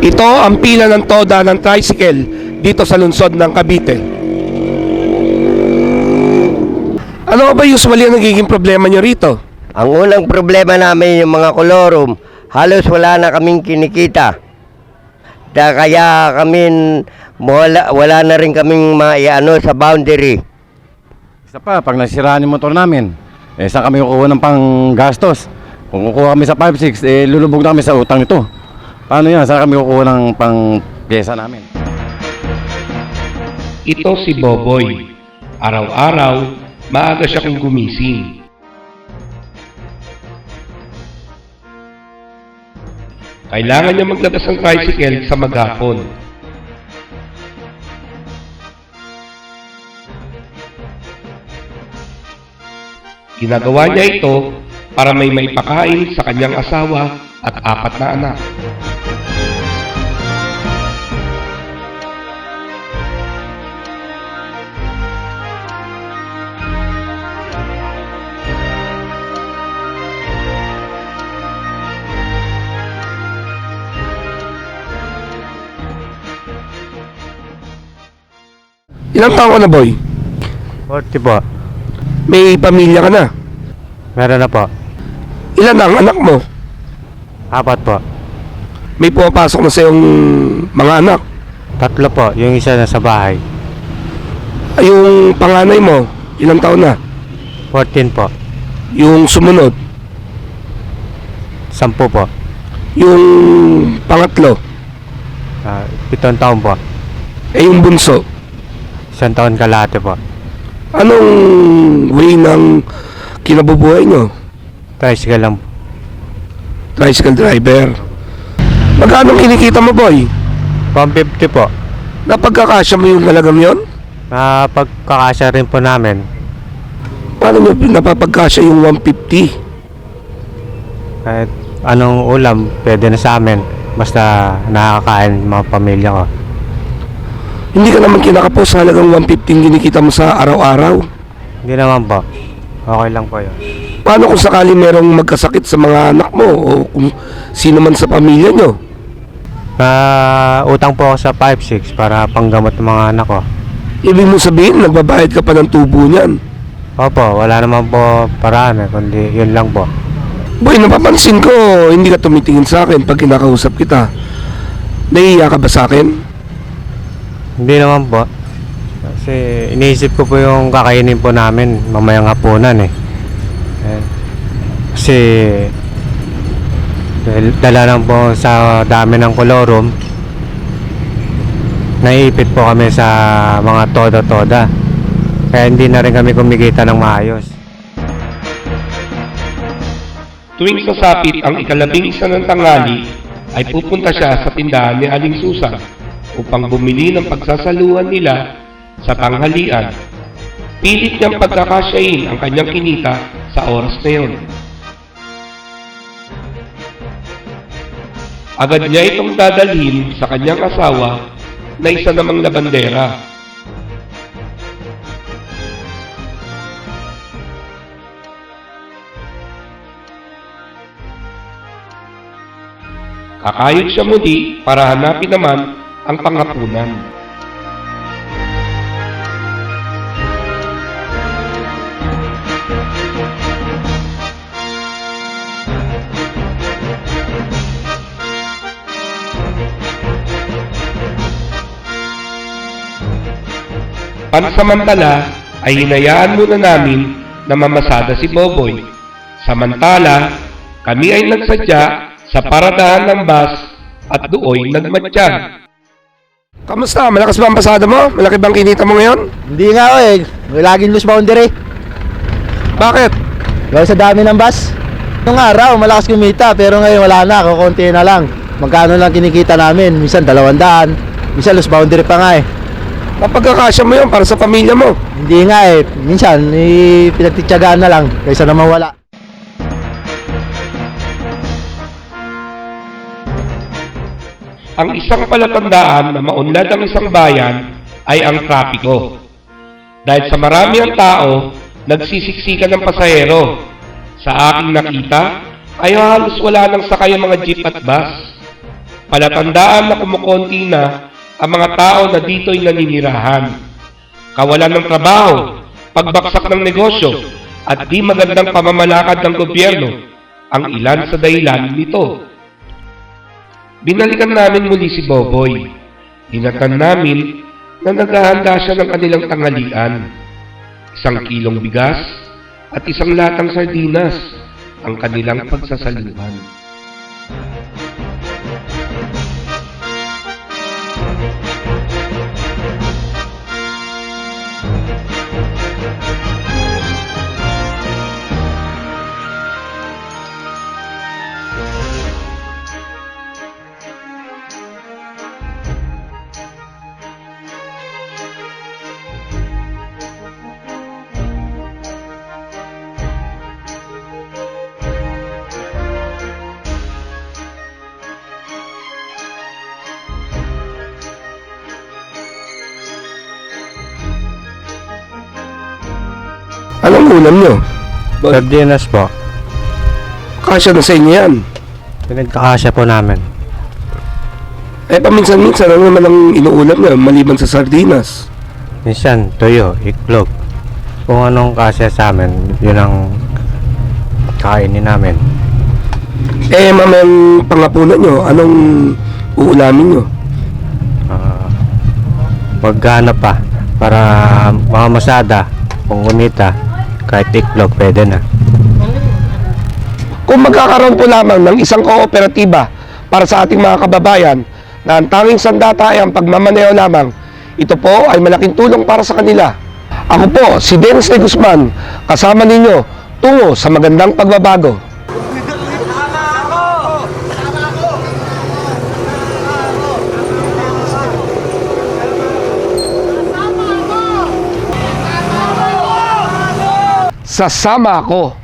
Ito ang pila ng toda ng tricycle dito sa lungsod ng Cavite. Ano ba usually ang nagiging problema nyo rito? Ang unang problema namin yung mga kolorum, halos wala na kaming kinikita. Kaya wala na rin kaming maiano sa boundary. Isa pa, pag nasiraan yung motor namin, saan kami kukuha ng panggastos? Kung kukuha kami sa 5-6, lulubog na kami sa utang nito. Paano yan? Saan kami kukuha ng pang-pyesa namin? Ito si Boboy. Araw-araw, maaga siya kung gumising. Kailangan niya maglabas ng tricycle sa maghapon. Ginagawa niya ito para may maipakain sa kanyang asawa at 4 na anak. Ilang taon ka na, boy? 40 po. May pamilya ka na? Meron na po. Ilan ang anak mo? 4 po. May pumapasok na sa iyong mga anak? 3 po. Yung isa na sa bahay. Ay, yung panganay mo, ilang taon na? 14 po. Yung sumunod? 10 po. Yung pangatlo? 7 taon po. Eh, yung bunso? 1 taon kalahati po. Anong way ng kinabubuhay nyo? Tricycle lang po. Tricycle driver. Magkano kinikita mo, boy? 150 po. Napagkakasya mo yung halagang yon? Pagkakasya rin po namin. Paano nyo napapagkasya yung 150? Kahit anong ulam, pwede na sa amin. Basta nakakain mga pamilya ko. Hindi ka naman kinakapos sa halagang 150 kinikita mo sa araw-araw? Hindi naman po. Okay lang po yun. Paano kung sakali merong magkasakit sa mga anak mo o kung sino man sa pamilya nyo? Utang po ako sa 5-6 para panggamot ng mga anak ko. Ibig mo sabihin, nagbabayad ka pa ng tubo niyan? Opo, wala naman po paraan kundi yun lang po. Boy, napapansin ko, hindi ka tumitingin sa akin pag kinakausap kita. Nahihiya ka ba sa akin? Hindi naman po. Kasi iniisip ko po yung kakainin po namin mamayang hapunan Kasi dala lang po sa dami ng kolorum. Naiipit po kami sa mga toda-toda. Kaya hindi na rin kami kumikita ng maayos. Tuwing sasapit ang ika-11 ng tanghali, ay pupunta siya sa tindahan ni Aling Susan upang bumili ng pagsasaluhan nila sa tanghalian. Pilit niyang pagkakasyahin ang kanyang kinita sa oras na yun. Agad niya itong dadalhin sa kanyang asawa na isa namang labandera. Kakayod siya muli para hanapin naman ang panghapunan. Pansamantala ay hinayaan muna namin na mamasada si Boboy. Samantala, kami ay nagsadya sa paradahan ng bus at doon nagmatyan. Kamusta? Malakas ba ang pasada mo? Malaki bang kinita mo ngayon? Hindi nga may laging loose boundary. Bakit? Gawin sa dami ng bus. Nung araw, malakas kumita, pero ngayon wala na, kukunti na lang. Magkano lang kinikita namin? Minsan 200, minsan loose boundary pa nga Napagkakasya mo yun para sa pamilya mo. Hindi nga minsan pinagtityagaan na lang, kaysa naman wala. Ang isang palatandaan na maunlad ang isang bayan ay ang trapiko. Dahil sa marami ang tao, nagsisiksikan ng pasahero. Sa aking nakita, ay halos wala nang sakay ang mga jeep at bus. palatandaan na kumukonti na ang mga tao na dito'y naninirahan. Kawalan ng trabaho, pagbaksak ng negosyo, at di magandang pamamalakad ng gobyerno ang ilan sa dahilan nito. Binalikan namin muli si Boboy. Inatan namin na naghahanda siya ng kanilang tanghalian. 1 kilong bigas at 1 latang sardinas ang kanilang pagsasaluhan. Anong ulam nyo? Sardinas po. Kasya na sa inyo yan. Pinagkakasya po namin. Eh, paminsan-minsan ano naman ang inuulam nyo maliban sa sardinas? Minsan, tuyo, iklog. Kung anong kasya sa amin, yun ang kainin namin. Eh, mamayang pangapunan nyo, anong uulamin nyo? Maghanap pa para mga masada, kung kumita, kahit iklog, pwede na. Kung magkakaroon po lamang ng isang kooperatiba para sa ating mga kababayan na ang tanging sandata ay ang pagmamaneho lamang, ito po ay malaking tulong para sa kanila. Ako po, si Dennis de Guzman, kasama ninyo tungo sa magandang pagbabago. Sasama ako.